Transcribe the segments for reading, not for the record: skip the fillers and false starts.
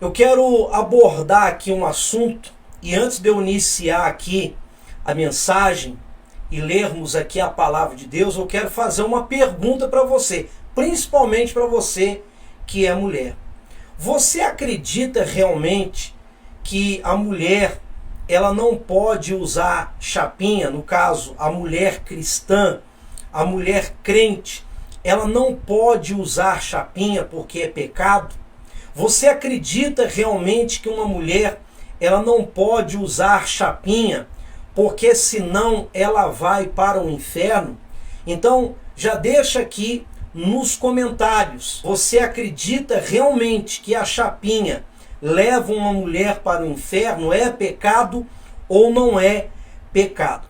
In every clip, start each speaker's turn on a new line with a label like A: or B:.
A: Eu quero abordar aqui um assunto, e antes de eu iniciar aqui a mensagem e lermos aqui a palavra de Deus, eu quero fazer uma pergunta para você, principalmente para você que é mulher. Você acredita realmente que a mulher ela não pode usar chapinha? No caso, a mulher cristã, a mulher crente, ela não pode usar chapinha porque é pecado? Você acredita realmente que uma mulher ela não pode usar chapinha porque senão ela vai para o inferno? Então já deixa aqui nos comentários, você acredita realmente que a chapinha leva uma mulher para o inferno? É pecado ou não é pecado?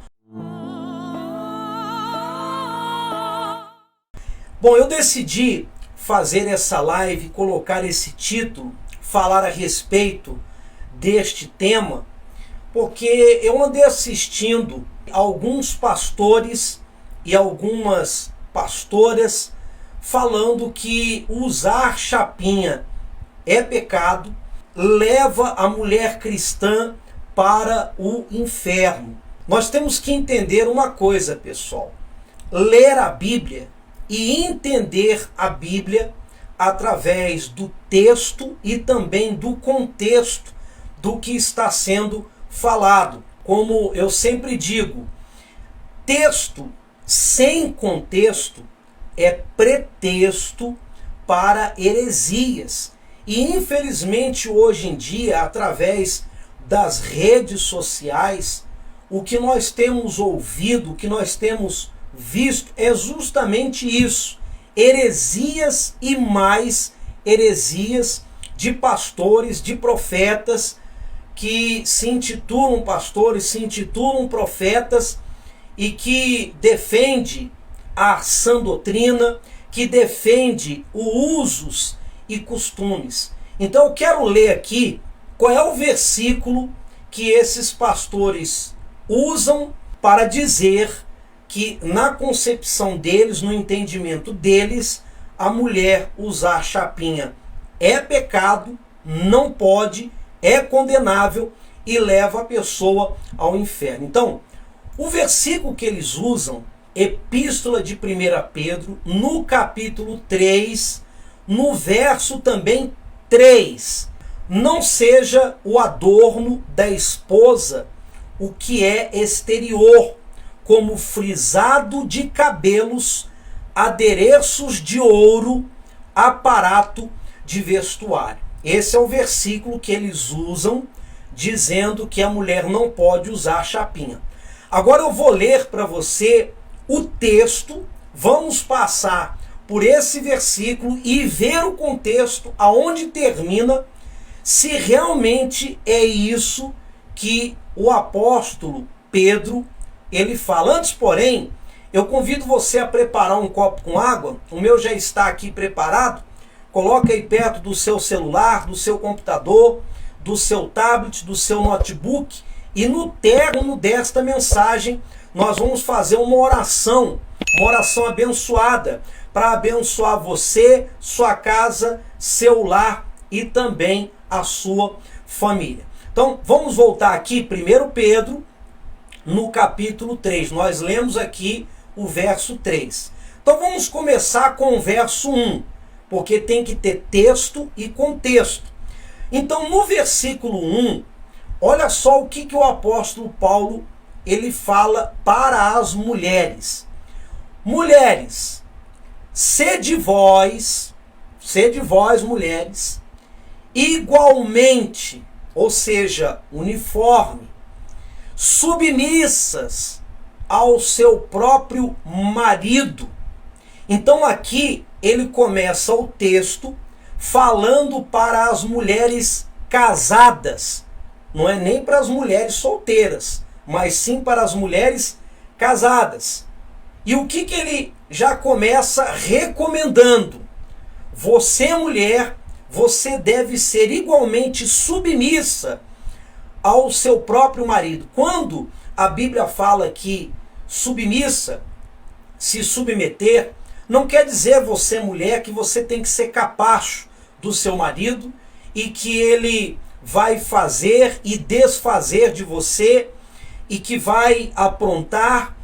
A: Bom, eu decidi fazer essa live, colocar esse título, falar a respeito deste tema, porque eu andei assistindo alguns pastores e algumas pastoras falando que usar chapinha é pecado, leva a mulher cristã para o inferno. Nós temos que entender uma coisa, pessoal. Ler a Bíblia e entender a Bíblia através do texto e também do contexto do que está sendo falado. Como eu sempre digo, texto sem contexto é pretexto para heresias. E infelizmente hoje em dia, através das redes sociais, o que nós temos ouvido, o que nós temos visto é justamente isso: heresias e mais heresias de pastores, de profetas que se intitulam pastores, se intitulam profetas e que defende a sã doutrina, que defende os usos e costumes. Então eu quero ler aqui qual é o versículo que esses pastores usam para dizer que na concepção deles, no entendimento deles, a mulher usar chapinha é pecado, não pode, é condenável e leva a pessoa ao inferno. Então, o versículo que eles usam, Epístola de 1 Pedro, no capítulo 3, no verso também 3. Não seja o adorno da esposa o que é exterior, como frisado de cabelos, adereços de ouro, aparato de vestuário. Esse é o versículo que eles usam, dizendo que a mulher não pode usar chapinha. Agora eu vou ler para você o texto, vamos passar por esse versículo e ver o contexto, aonde termina, se realmente é isso que o apóstolo Pedro ele fala. Antes, porém, eu convido você a preparar um copo com água. O meu já está aqui preparado. Coloca aí perto do seu celular, do seu computador, do seu tablet, do seu notebook. E no término desta mensagem, nós vamos fazer uma oração abençoada, para abençoar você, sua casa, seu lar e também a sua família. Então, vamos voltar aqui, 1 Pedro, no capítulo 3. Nós lemos aqui o verso 3. Então vamos começar com o verso 1, porque tem que ter texto e contexto. Então no versículo 1, olha só o que o apóstolo Paulo ele fala para as mulheres. Mulheres, sede vós mulheres, igualmente, ou seja, uniforme, submissas ao seu próprio marido. Então aqui ele começa o texto falando para as mulheres casadas. Não é nem para as mulheres solteiras, mas sim para as mulheres casadas. E o que ele já começa recomendando? Você, mulher, você deve ser igualmente submissa ao seu próprio marido. Quando a Bíblia fala que submissa, se submeter, não quer dizer você, mulher, que você tem que ser capacho do seu marido e que ele vai fazer e desfazer de você e que vai aprontar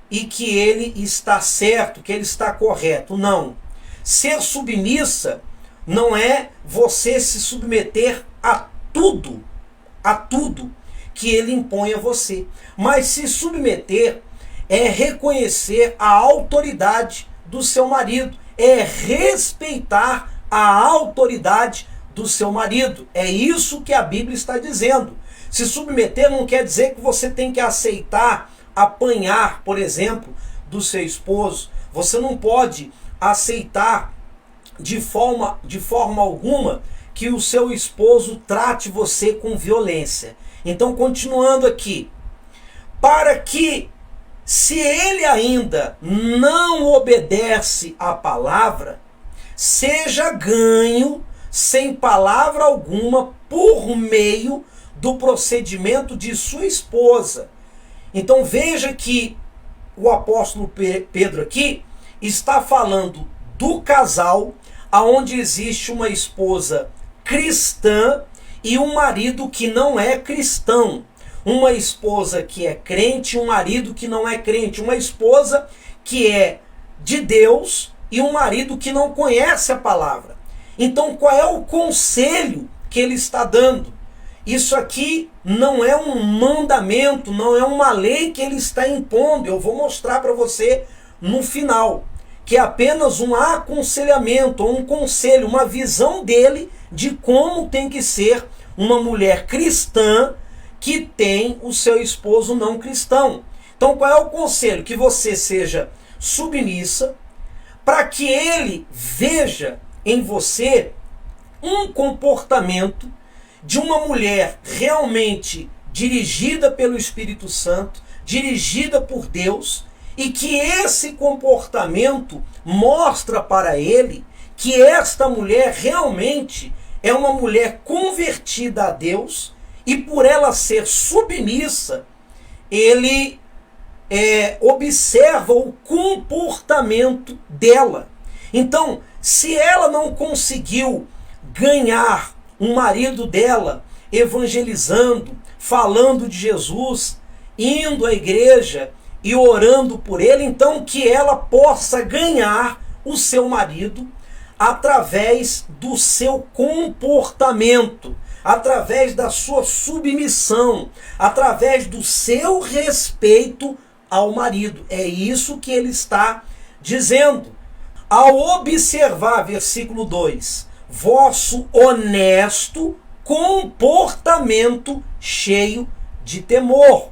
A: e que ele está certo, que ele está correto. Não. Ser submissa não é você se submeter a tudo que ele impõe a você. Mas se submeter é reconhecer a autoridade do seu marido, é respeitar a autoridade do seu marido. É isso que a Bíblia está dizendo. Se submeter não quer dizer que você tem que aceitar apanhar, por exemplo, do seu esposo. Você não pode aceitar de forma alguma que o seu esposo trate você com violência. Então, continuando aqui, para que, se ele ainda não obedece à palavra, seja ganho sem palavra alguma por meio do procedimento de sua esposa. Então veja que o apóstolo Pedro aqui está falando do casal aonde existe uma esposa cristã e um marido que não é cristão. Uma esposa que é crente e um marido que não é crente. Uma esposa que é de Deus e um marido que não conhece a palavra. Então qual é o conselho que ele está dando? Isso aqui não é um mandamento, não é uma lei que ele está impondo. Eu vou mostrar para você no final, que é apenas um aconselhamento, ou um conselho, uma visão dele de como tem que ser uma mulher cristã que tem o seu esposo não cristão. Então qual é o conselho? Que você seja submissa, para que ele veja em você um comportamento de uma mulher realmente dirigida pelo Espírito Santo, dirigida por Deus, e que esse comportamento mostra para ele que esta mulher realmente é uma mulher convertida a Deus, e por ela ser submissa, ele observa o comportamento dela. Então, se ela não conseguiu ganhar um marido dela evangelizando, falando de Jesus, indo à igreja e orando por ele, então que ela possa ganhar o seu marido através do seu comportamento, através da sua submissão, através do seu respeito ao marido. É isso que ele está dizendo. Ao observar, versículo 2, vosso honesto comportamento cheio de temor.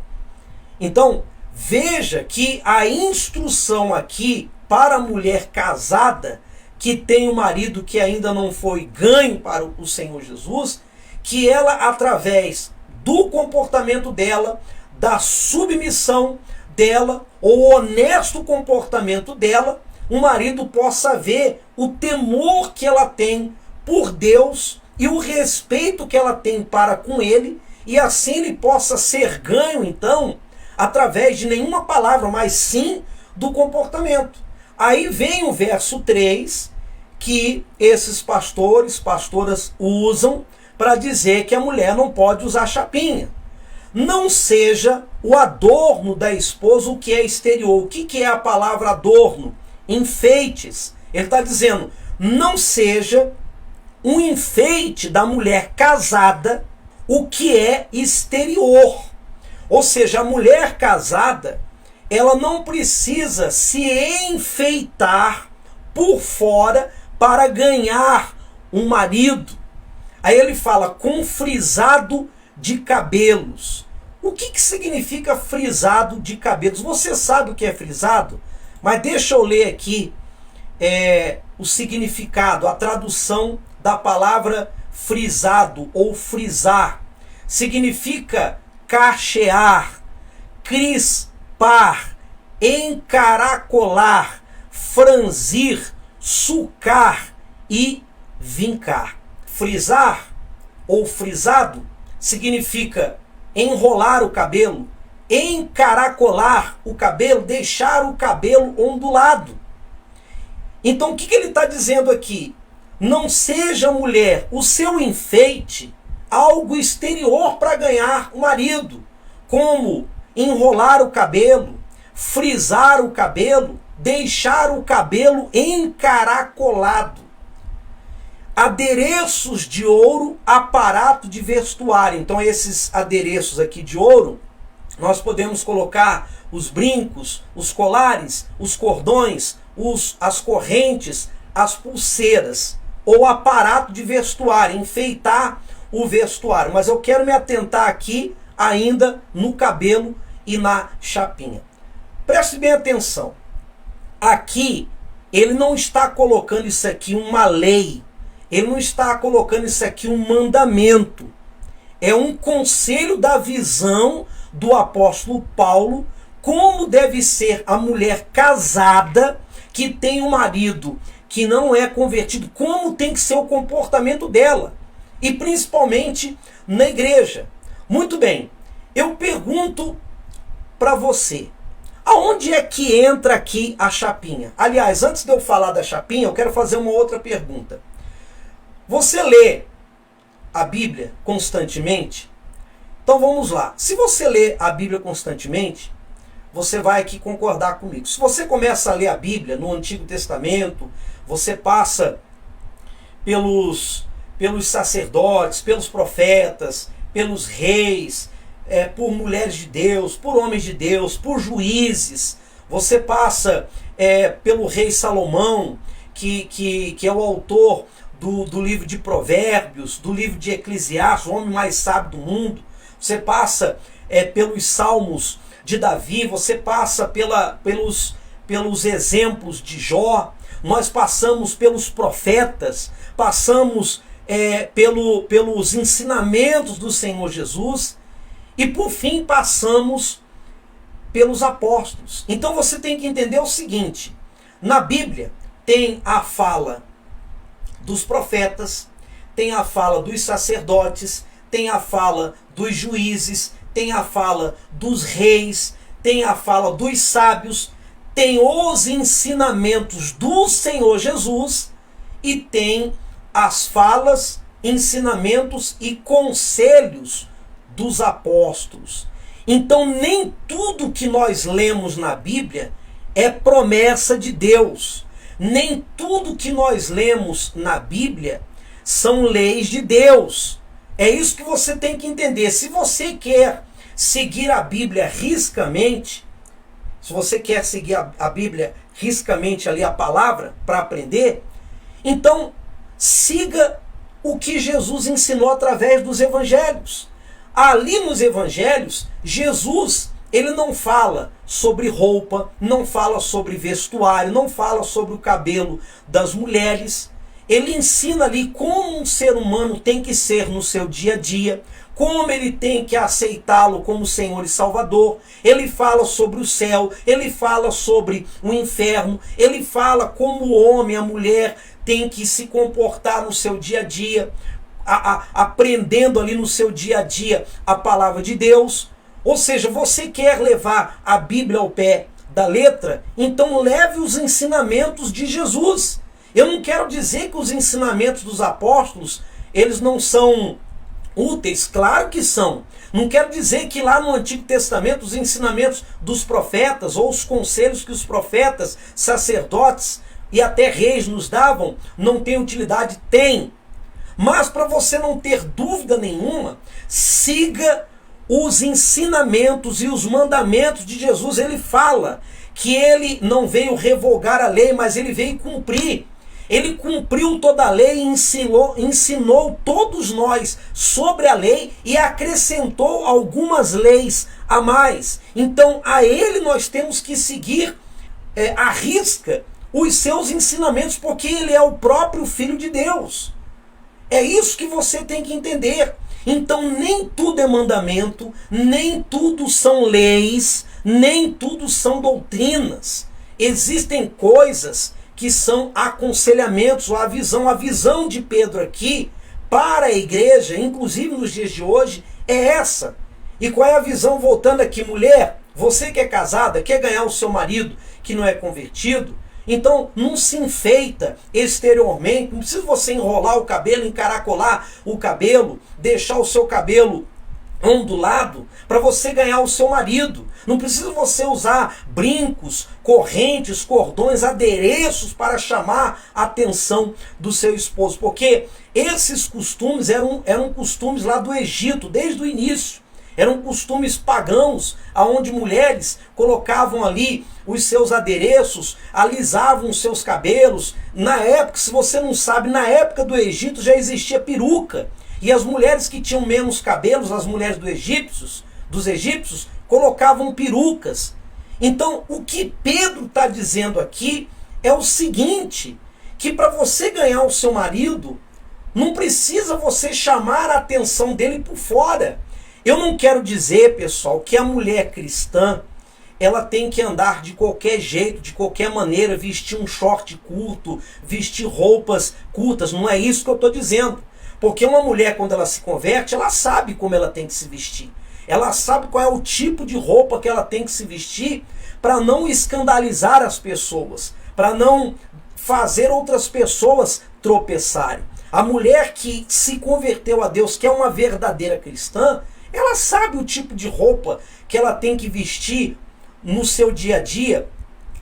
A: Então, veja que a instrução aqui para a mulher casada, que tem um marido que ainda não foi ganho para o Senhor Jesus, que ela, através do comportamento dela, da submissão dela, ou honesto comportamento dela, o marido possa ver o temor que ela tem por Deus e o respeito que ela tem para com ele, e assim ele possa ser ganho, então, através de nenhuma palavra, mas sim do comportamento. Aí vem o verso 3, que esses pastoras usam para dizer que a mulher não pode usar chapinha. Não seja o adorno da esposa o que é exterior. O que é a palavra adorno? Enfeites. Ele está dizendo, não seja um enfeite da mulher casada o que é exterior. Ou seja, a mulher casada, ela não precisa se enfeitar por fora para ganhar um marido. Aí ele fala, com frisado de cabelos. O que significa frisado de cabelos? Você sabe o que é frisado? Mas deixa eu ler aqui o significado, a tradução da palavra frisado ou frisar. Significa cachear, crispar, encaracolar, franzir, sulcar e vincar. Frisar ou frisado significa enrolar o cabelo, encaracolar o cabelo, deixar o cabelo ondulado. Então o que ele está dizendo aqui? não seja, mulher, o seu enfeite algo exterior para ganhar o marido, como enrolar o cabelo, frisar o cabelo, deixar o cabelo encaracolado, adereços de ouro, aparato de vestuário. Então esses adereços aqui de ouro, nós podemos colocar os brincos, os colares, os cordões, as correntes, as pulseiras, ou aparato de vestuário, enfeitar o vestuário. Mas eu quero me atentar aqui ainda no cabelo e na chapinha. Preste bem atenção. Aqui, ele não está colocando isso aqui uma lei. Ele não está colocando isso aqui um mandamento. É um conselho da visão do apóstolo Paulo, como deve ser a mulher casada que tem um marido que não é convertido, como tem que ser o comportamento dela. E principalmente na igreja. Muito bem, eu pergunto para você, aonde é que entra aqui a chapinha? Aliás, antes de eu falar da chapinha, eu quero fazer uma outra pergunta. Você lê a Bíblia constantemente? Então vamos lá. Se você lê a Bíblia constantemente, você vai aqui concordar comigo. Se você começa a ler a Bíblia no Antigo Testamento, você passa pelos sacerdotes, pelos profetas, pelos reis, por mulheres de Deus, por homens de Deus, por juízes. Você passa pelo rei Salomão, que é o autor do livro de Provérbios, do livro de Eclesiastes, o homem mais sábio do mundo. Você passa pelos salmos de Davi, você passa pelos exemplos de Jó. Nós passamos pelos profetas, passamos pelos ensinamentos do Senhor Jesus e por fim passamos pelos apóstolos. Então você tem que entender o seguinte: na Bíblia tem a fala dos profetas, tem a fala dos sacerdotes, tem a fala dos juízes, tem a fala dos reis, tem a fala dos sábios, tem os ensinamentos do Senhor Jesus e tem as falas, ensinamentos e conselhos dos apóstolos. Então nem tudo que nós lemos na Bíblia é promessa de Deus. Nem tudo que nós lemos na Bíblia são leis de Deus. É isso que você tem que entender. Se você quer seguir a Bíblia riscamente, se você quer seguir a Bíblia riscamente ali, a palavra, para aprender, então siga o que Jesus ensinou através dos evangelhos. Ali nos evangelhos, Jesus, ele não fala sobre roupa, não fala sobre vestuário, não fala sobre o cabelo das mulheres. Ele ensina ali como um ser humano tem que ser no seu dia a dia, como ele tem que aceitá-lo como Senhor e Salvador. Ele fala sobre o céu, ele fala sobre o inferno, ele fala como o homem, a mulher tem que se comportar no seu dia a dia, aprendendo ali no seu dia a dia a palavra de Deus. Ou seja, você quer levar a Bíblia ao pé da letra? Então leve os ensinamentos de Jesus. Eu não quero dizer que os ensinamentos dos apóstolos, eles não são úteis, claro que são. Não quero dizer que lá no Antigo Testamento os ensinamentos dos profetas ou os conselhos que os profetas, sacerdotes e até reis nos davam não têm utilidade. Tem. Mas para você não ter dúvida nenhuma, siga os ensinamentos e os mandamentos de Jesus. Ele fala que ele não veio revogar a lei, mas ele veio cumprir. Ele cumpriu toda a lei e ensinou todos nós sobre a lei e acrescentou algumas leis a mais. Então a ele nós temos que seguir à risca os seus ensinamentos, porque ele é o próprio Filho de Deus. É isso que você tem que entender. Então nem tudo é mandamento, nem tudo são leis, nem tudo são doutrinas. Existem coisas que são aconselhamentos, ou a visão de Pedro aqui para a igreja, inclusive nos dias de hoje, é essa. E qual é a visão, voltando aqui, mulher, você que é casada, quer ganhar o seu marido que não é convertido, Então não se enfeita exteriormente, não precisa você enrolar o cabelo, encaracolar o cabelo, deixar o seu cabelo ondulado para você ganhar o seu marido. Não precisa você usar brincos, correntes, cordões, adereços para chamar a atenção do seu esposo, porque esses costumes eram costumes lá do Egito, desde o início. Eram costumes pagãos, aonde mulheres colocavam ali os seus adereços, alisavam os seus cabelos. Na época, se você não sabe, na época do Egito já existia peruca. E as mulheres que tinham menos cabelos, as mulheres dos egípcios, colocavam perucas. Então, o que Pedro está dizendo aqui é o seguinte, que para você ganhar o seu marido, não precisa você chamar a atenção dele por fora. Eu não quero dizer, pessoal, que a mulher cristã ela tem que andar de qualquer jeito, de qualquer maneira, vestir um short curto, vestir roupas curtas. Não é isso que eu estou dizendo. Porque uma mulher, quando ela se converte, ela sabe como ela tem que se vestir. Ela sabe qual é o tipo de roupa que ela tem que se vestir para não escandalizar as pessoas, para não fazer outras pessoas tropeçarem. A mulher que se converteu a Deus, que é uma verdadeira cristã, ela sabe o tipo de roupa que ela tem que vestir no seu dia a dia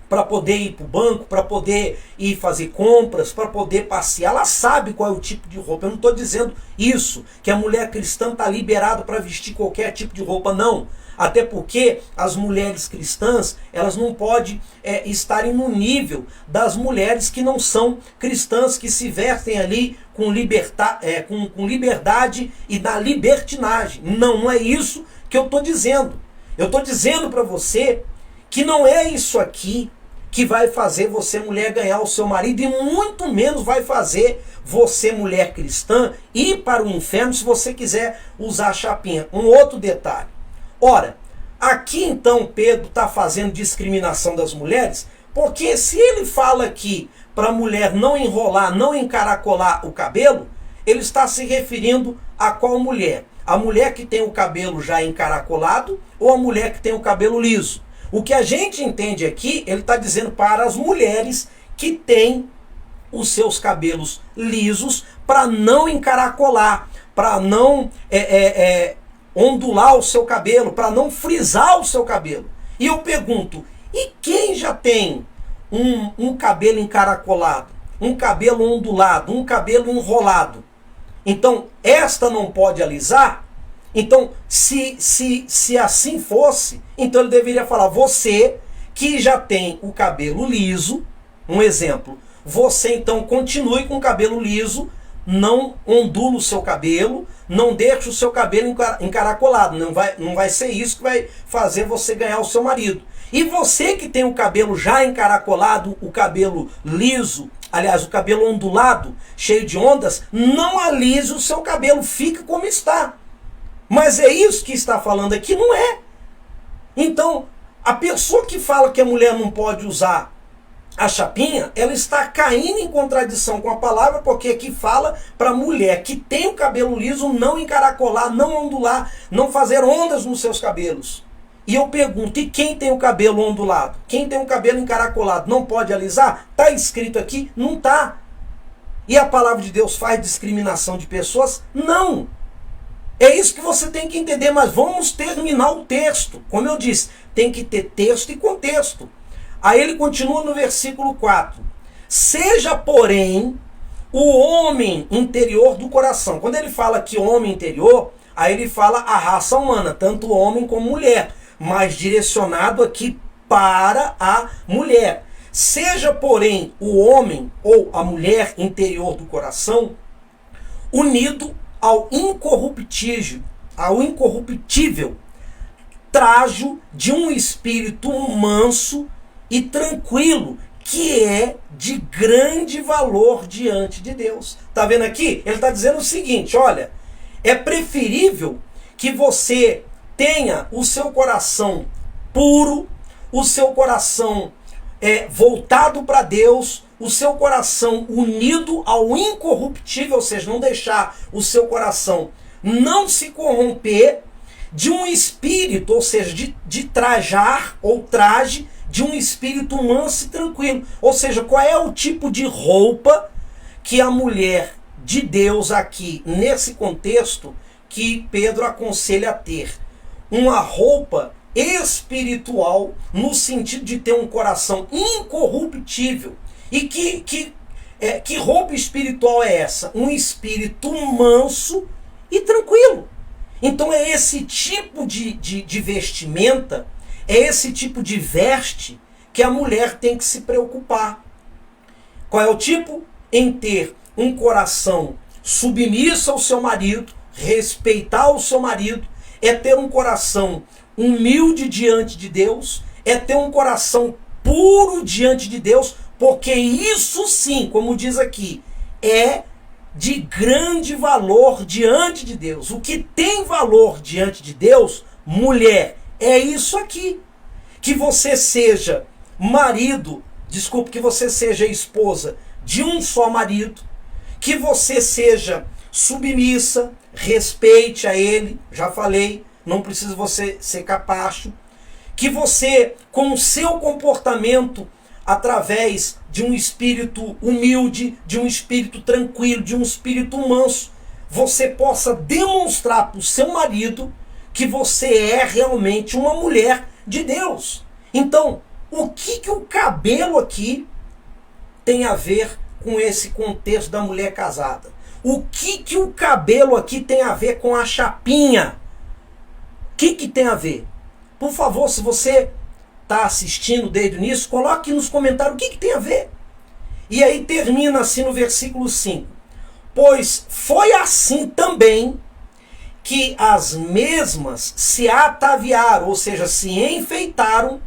A: para poder ir para o banco, para poder ir fazer compras, para poder passear. Ela sabe qual é o tipo de roupa. Eu não estou dizendo isso, que a mulher cristã está liberada para vestir qualquer tipo de roupa, não. Até porque as mulheres cristãs, elas não podem estarem no nível das mulheres que não são cristãs, que se vestem ali com liberdade e na libertinagem. Não é isso que eu estou dizendo. Eu estou dizendo para você que não é isso aqui que vai fazer você, mulher, ganhar o seu marido, e muito menos vai fazer você, mulher cristã, ir para o inferno se você quiser usar a chapinha. Um outro detalhe. Ora, aqui então Pedro está fazendo discriminação das mulheres, porque se ele fala aqui para a mulher não enrolar, não encaracolar o cabelo, ele está se referindo a qual mulher? A mulher que tem o cabelo já encaracolado ou a mulher que tem o cabelo liso? O que a gente entende aqui, ele está dizendo para as mulheres que têm os seus cabelos lisos para não encaracolar, para não ondular o seu cabelo, para não frisar o seu cabelo. E eu pergunto, e quem já tem um cabelo encaracolado, um cabelo ondulado, um cabelo enrolado? Então, esta não pode alisar? Então, se assim fosse, então ele deveria falar, você que já tem o cabelo liso, um exemplo, você então continue com o cabelo liso, não ondula o seu cabelo, não deixe o seu cabelo encaracolado, não vai ser isso que vai fazer você ganhar o seu marido. E você que tem o cabelo já encaracolado, o cabelo liso, aliás, o cabelo ondulado, cheio de ondas, não alise o seu cabelo, fica como está. Mas é isso que está falando aqui? Não é. Então, a pessoa que fala que a mulher não pode usar a chapinha, ela está caindo em contradição com a palavra, porque aqui fala para a mulher que tem o cabelo liso não encaracolar, não ondular, não fazer ondas nos seus cabelos. E eu pergunto, e quem tem o cabelo ondulado? Quem tem o cabelo encaracolado não pode alisar? Está escrito aqui? Não está. E a palavra de Deus faz discriminação de pessoas? Não. É isso que você tem que entender, mas vamos terminar o texto. Como eu disse, tem que ter texto e contexto. Aí ele continua no versículo 4. Seja, porém, o homem interior do coração. Quando ele fala que homem interior, aí ele fala a raça humana, tanto homem como mulher, mas direcionado aqui para a mulher. Seja, porém, o homem ou a mulher interior do coração unido ao incorruptível trajo de um espírito manso e tranquilo, que é de grande valor diante de Deus. Tá vendo aqui? Ele está dizendo o seguinte, olha, é preferível que você tenha o seu coração puro, o seu coração voltado para Deus, o seu coração unido ao incorruptível, ou seja, não deixar o seu coração não se corromper, de um espírito, ou seja, de trajar ou traje de um espírito manso e tranquilo. Ou seja, qual é o tipo de roupa que a mulher de Deus aqui, nesse contexto, que Pedro aconselha a ter? Uma roupa espiritual, no sentido de ter um coração incorruptível. E que roupa espiritual é essa? Um espírito manso e tranquilo. Então é esse tipo de vestimenta, é esse tipo de veste que a mulher tem que se preocupar. Qual é o tipo? Em ter um coração submisso ao seu marido, respeitar o seu marido, é ter um coração humilde diante de Deus, é ter um coração puro diante de Deus, porque isso sim, como diz aqui, é de grande valor diante de Deus. O que tem valor diante de Deus, mulher, é isso aqui. Que você seja que você seja esposa de um só marido, que você seja submissa, respeite a ele, já falei, não precisa você ser capacho, que você, com o seu comportamento, através de um espírito humilde, de um espírito tranquilo, de um espírito manso, você possa demonstrar para o seu marido que você é realmente uma mulher de Deus. Então, o que o cabelo aqui tem a ver com esse contexto da mulher casada? O que o cabelo aqui tem a ver com a chapinha? O que tem a ver? Por favor, se você está assistindo desde o início, coloque nos comentários o que tem a ver. E aí termina assim no versículo 5. Pois foi assim também que as mesmas se ataviaram, ou seja, se enfeitaram,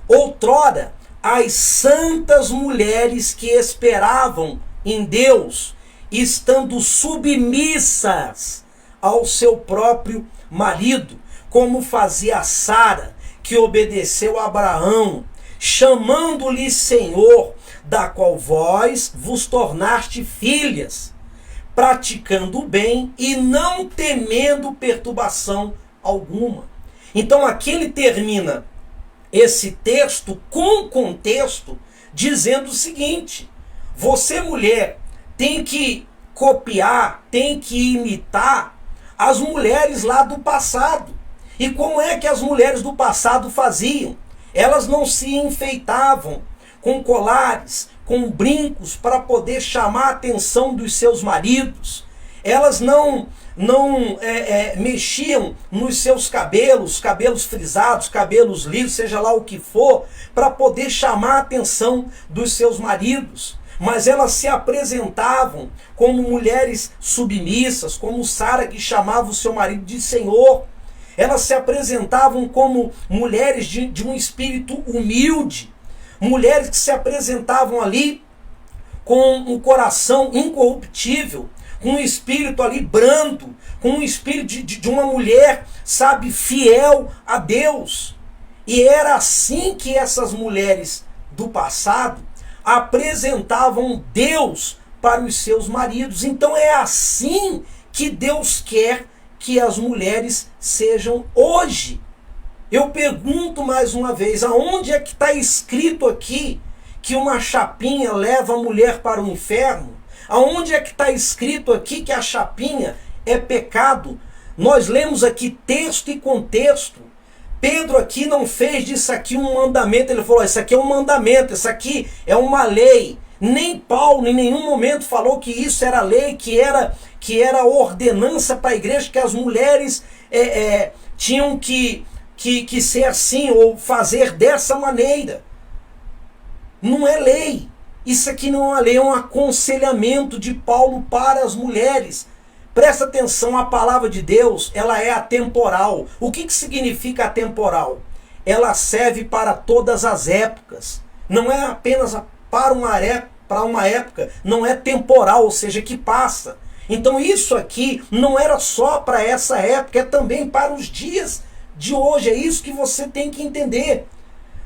A: outrora, as santas mulheres que esperavam em Deus, estando submissas ao seu próprio marido, como fazia Sara, que obedeceu a Abraão, chamando-lhe Senhor, da qual vós vos tornaste filhas, praticando o bem e não temendo perturbação alguma. Então aqui ele termina esse texto com contexto, dizendo o seguinte: você, mulher, tem que copiar, tem que imitar as mulheres lá do passado. E como é que as mulheres do passado faziam? Elas não se enfeitavam com colares, com brincos para poder chamar a atenção dos seus maridos. Elas não mexiam nos seus cabelos frisados, cabelos lisos, seja lá o que for, para poder chamar a atenção dos seus maridos. Mas elas se apresentavam como mulheres submissas, como Sara, que chamava o seu marido de Senhor. Elas se apresentavam como mulheres de um espírito humilde, mulheres que se apresentavam ali com um coração incorruptível, com um espírito ali brando, com um espírito de uma mulher, sabe, fiel a Deus. E era assim que essas mulheres do passado apresentavam Deus para os seus maridos. Então é assim que Deus quer que as mulheres sejam hoje. Eu pergunto mais uma vez, aonde é que está escrito aqui que uma chapinha leva a mulher para o inferno? Aonde é que está escrito aqui que a chapinha é pecado? Nós lemos aqui texto e contexto. Pedro aqui não fez disso aqui um mandamento. Ele falou, isso aqui é um mandamento, isso aqui é uma lei. Nem Paulo em nenhum momento falou que isso era lei, que era ordenança para a igreja, que as mulheres tinham que ser assim ou fazer dessa maneira. Não é lei. Isso aqui não é uma lei, é um aconselhamento de Paulo para as mulheres. Presta atenção, a palavra de Deus, ela é atemporal. O que significa atemporal? Ela serve para todas as épocas. Não é apenas para uma época, não é temporal, ou seja, que passa. Então isso aqui não era só para essa época, é também para os dias de hoje. É isso que você tem que entender.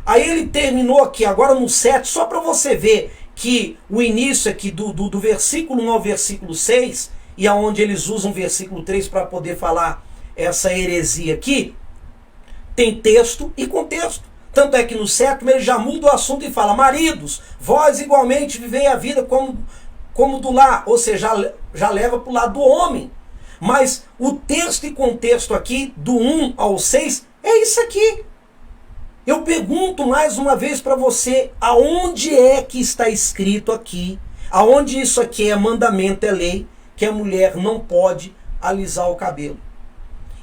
A: Aí ele terminou aqui, agora no 7, só para você ver que o início aqui do versículo 1 ao versículo 6, e aonde eles usam o versículo 3 para poder falar essa heresia aqui, tem texto e contexto. Tanto é que no 7º ele já muda o assunto e fala: maridos, vós igualmente vivei a vida como do lar, ou seja, já leva para o lado do homem. Mas o texto e contexto aqui, do 1 ao 6, é isso aqui. Eu pergunto mais uma vez para você, aonde é que está escrito aqui, aonde isso aqui é mandamento, é lei, que a mulher não pode alisar o cabelo?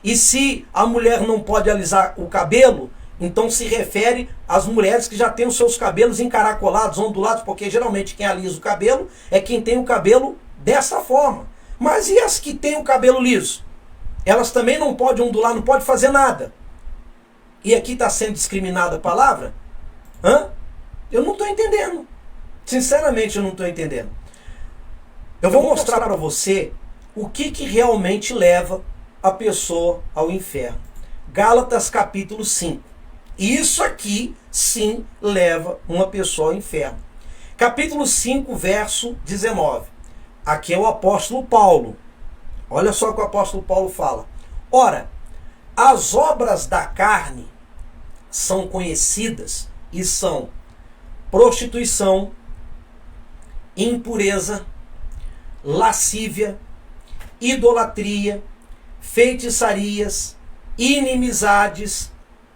A: E se a mulher não pode alisar o cabelo, então se refere às mulheres que já têm os seus cabelos encaracolados, ondulados, porque geralmente quem alisa o cabelo é quem tem o cabelo dessa forma. Mas e as que têm o cabelo liso? Elas também não podem ondular, não podem fazer nada. E aqui está sendo discriminada a palavra? Eu não estou entendendo. Sinceramente, eu não estou entendendo. Eu vou mostrar para você o que realmente leva a pessoa ao inferno. Gálatas capítulo 5. Isso aqui, sim, leva uma pessoa ao inferno. Capítulo 5, verso 19. Aqui é o apóstolo Paulo. Olha só o que o apóstolo Paulo fala. Ora, as obras da carne são conhecidas e são prostituição, impureza, lascívia, idolatria, feitiçarias, inimizades,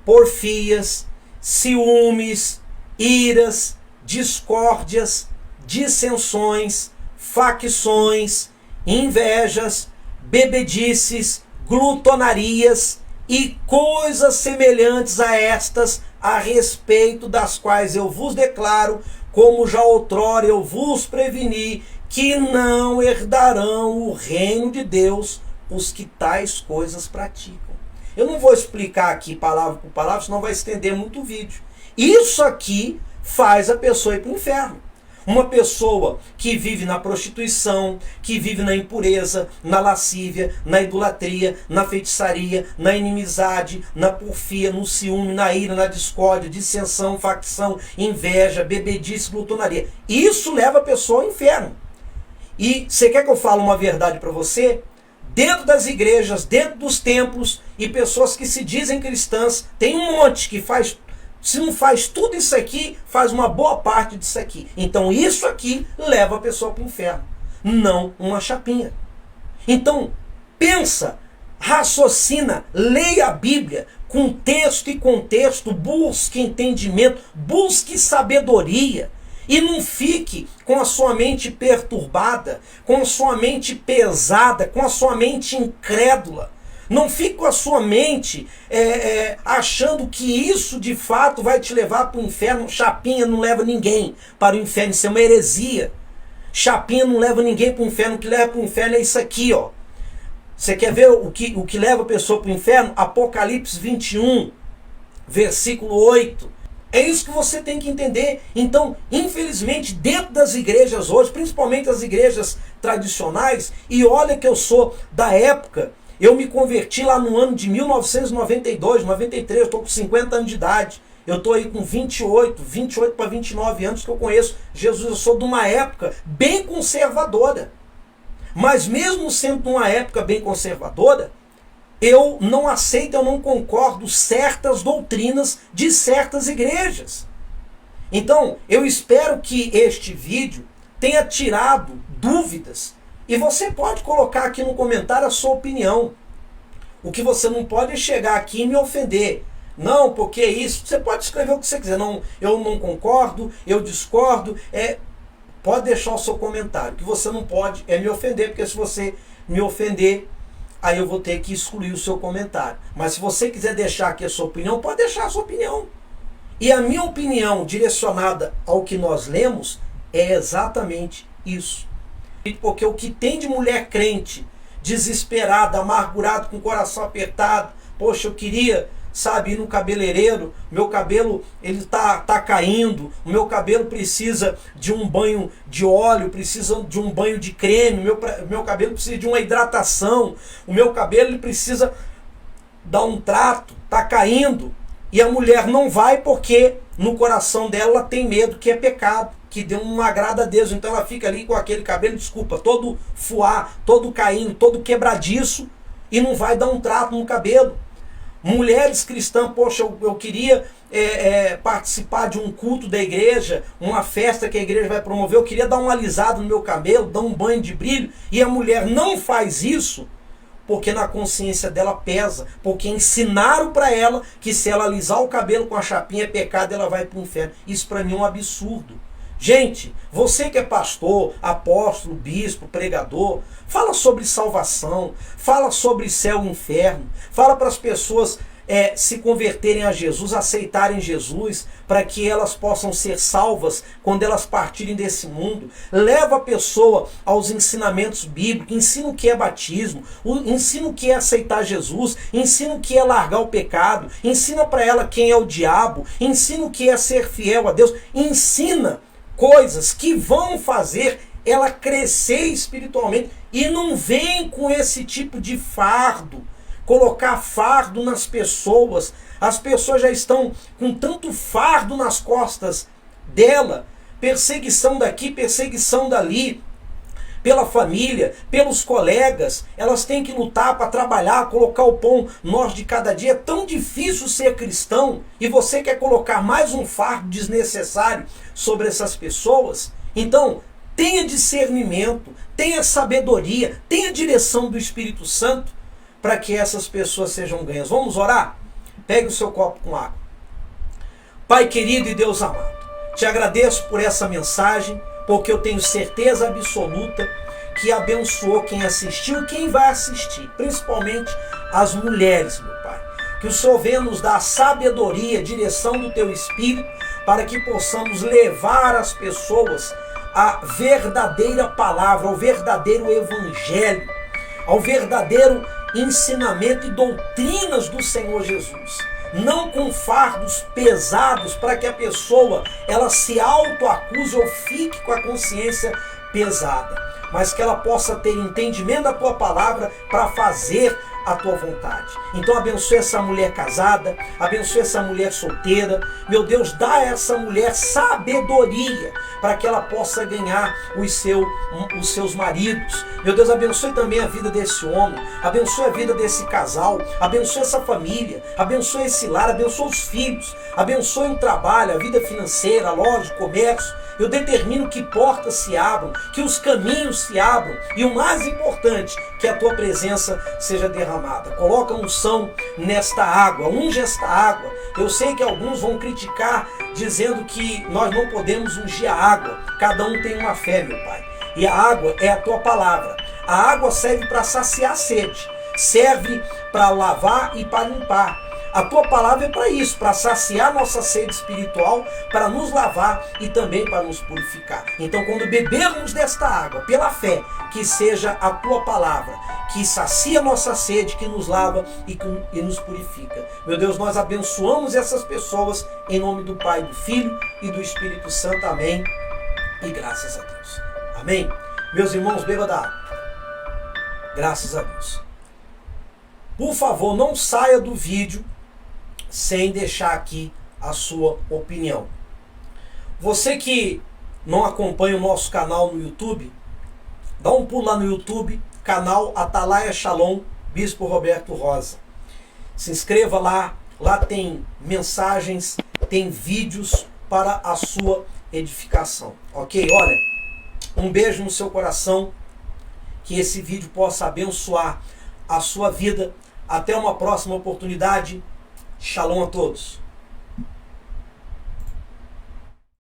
A: porfias, ciúmes, iras, discórdias, dissensões, facções, invejas, bebedices, glutonarias e coisas semelhantes a estas, a respeito das quais eu vos declaro, como já outrora eu vos preveni, que não herdarão o reino de Deus os que tais coisas praticam. Eu não vou explicar aqui palavra por palavra, senão vai estender muito o vídeo. Isso aqui faz a pessoa ir para o inferno. Uma pessoa que vive na prostituição, que vive na impureza, na lascívia, na idolatria, na feitiçaria, na inimizade, na porfia, no ciúme, na ira, na discórdia, dissensão, facção, inveja, bebedice, glutonaria. Isso leva a pessoa ao inferno. E você quer que eu fale uma verdade para você? Dentro das igrejas, dentro dos templos, e pessoas que se dizem cristãs, tem um monte que faz. Se não faz tudo isso aqui, faz uma boa parte disso aqui. Então isso aqui leva a pessoa para o inferno, não uma chapinha. Então pensa, raciocina, leia a Bíblia com texto e contexto, busque entendimento, busque sabedoria. E não fique com a sua mente perturbada, com a sua mente pesada, com a sua mente incrédula. Não fique com a sua mente achando que isso de fato vai te levar para o inferno. Chapinha não leva ninguém para o inferno, isso é uma heresia. Chapinha não leva ninguém para o inferno, o que leva para o inferno é isso aqui, ó. Você quer ver o que leva a pessoa para o inferno? Apocalipse 21, versículo 8. É isso que você tem que entender. Então, infelizmente, dentro das igrejas hoje, principalmente as igrejas tradicionais, e olha que eu sou da época, eu me converti lá no ano de 1992, 93, eu estou com 50 anos de idade. Eu estou aí com 28 para 29 anos que eu conheço Jesus. Eu sou de uma época bem conservadora. Mas mesmo sendo de uma época bem conservadora, eu não aceito, eu não concordo certas doutrinas de certas igrejas. Então, eu espero que este vídeo tenha tirado dúvidas. E você pode colocar aqui no comentário a sua opinião. O que você não pode é chegar aqui e me ofender. Não, porque isso. Você pode escrever o que você quiser. Não, eu não concordo, eu discordo. Pode deixar o seu comentário. O que você não pode é me ofender, porque se você me ofender, aí eu vou ter que excluir o seu comentário. Mas se você quiser deixar aqui a sua opinião, pode deixar a sua opinião. E a minha opinião direcionada ao que nós lemos é exatamente isso. Porque o que tem de mulher crente, desesperada, amargurada, com o coração apertado, poxa, eu queria, sabe, ir no cabeleireiro, meu cabelo ele tá caindo, o meu cabelo precisa de um banho de óleo, precisa de um banho de creme, meu cabelo precisa de uma hidratação, o meu cabelo ele precisa dar um trato, tá caindo, e a mulher não vai porque no coração dela ela tem medo que é pecado, que não agrada a Deus, então ela fica ali com aquele cabelo, desculpa, todo fuá, todo caindo, todo quebradiço, e não vai dar um trato no cabelo. Mulheres cristãs, poxa, eu queria participar de um culto da igreja, uma festa que a igreja vai promover, eu queria dar uma alisada no meu cabelo, dar um banho de brilho, e a mulher não faz isso, porque na consciência dela pesa, porque ensinaram para ela que se ela alisar o cabelo com a chapinha é pecado, ela vai para o inferno. Isso para mim é um absurdo. Gente, você que é pastor, apóstolo, bispo, pregador, fala sobre salvação, fala sobre céu e inferno, fala para as pessoas se converterem a Jesus, aceitarem Jesus, para que elas possam ser salvas quando elas partirem desse mundo. Leva a pessoa aos ensinamentos bíblicos, ensina o que é batismo, ensina o que é aceitar Jesus, ensina o que é largar o pecado, ensina para ela quem é o diabo, ensina o que é ser fiel a Deus, ensina coisas que vão fazer ela crescer espiritualmente, e não vem com esse tipo de fardo, colocar fardo nas pessoas. As pessoas já estão com tanto fardo nas costas dela, perseguição daqui, perseguição dali, pela família, pelos colegas, elas têm que lutar para trabalhar, colocar o pão nosso de cada dia. É tão difícil ser cristão, e você quer colocar mais um fardo desnecessário sobre essas pessoas? Então, tenha discernimento, tenha sabedoria, tenha direção do Espírito Santo, para que essas pessoas sejam ganhas. Vamos orar? Pegue o seu copo com água. Pai querido e Deus amado, te agradeço por essa mensagem, porque eu tenho certeza absoluta que abençoou quem assistiu e quem vai assistir, principalmente as mulheres, meu Pai. Que o Senhor venha nos dar sabedoria, direção do Teu Espírito, para que possamos levar as pessoas à verdadeira palavra, ao verdadeiro evangelho, ao verdadeiro ensinamento e doutrinas do Senhor Jesus. Não com fardos pesados para que a pessoa ela se autoacuse ou fique com a consciência pesada, mas que ela possa ter entendimento da Tua palavra para fazer a Tua vontade. Então abençoe essa mulher casada, abençoe essa mulher solteira. Meu Deus, dá a essa mulher sabedoria para que ela possa ganhar os seus maridos. Meu Deus, abençoe também a vida desse homem, abençoe a vida desse casal, abençoe essa família, abençoe esse lar, abençoe os filhos, abençoe o trabalho, a vida financeira, a loja, o comércio. Eu determino que portas se abram, que os caminhos se abram, e o mais importante, que a Tua presença seja derramada. Coloca unção nesta água, unge esta água. Eu sei que alguns vão criticar, dizendo que nós não podemos ungir a água. Cada um tem uma fé, meu Pai. E a água é a Tua palavra. A água serve para saciar a sede, serve para lavar e para limpar. A Tua palavra é para isso, para saciar nossa sede espiritual, para nos lavar e também para nos purificar. Então, quando bebermos desta água, pela fé, que seja a Tua palavra, que sacia nossa sede, que nos lava e nos purifica. Meu Deus, nós abençoamos essas pessoas em nome do Pai, do Filho e do Espírito Santo. Amém. E graças a Deus. Amém. Meus irmãos, beba da água. Graças a Deus. Por favor, não saia do vídeo sem deixar aqui a sua opinião. Você que não acompanha o nosso canal no YouTube, dá um pulo lá no YouTube, canal Atalaia Shalom, Bispo Roberto Rosa. Se inscreva lá, lá tem mensagens, tem vídeos para a sua edificação. Ok? Olha, um beijo no seu coração, que esse vídeo possa abençoar a sua vida. Até uma próxima oportunidade. Shalom a todos.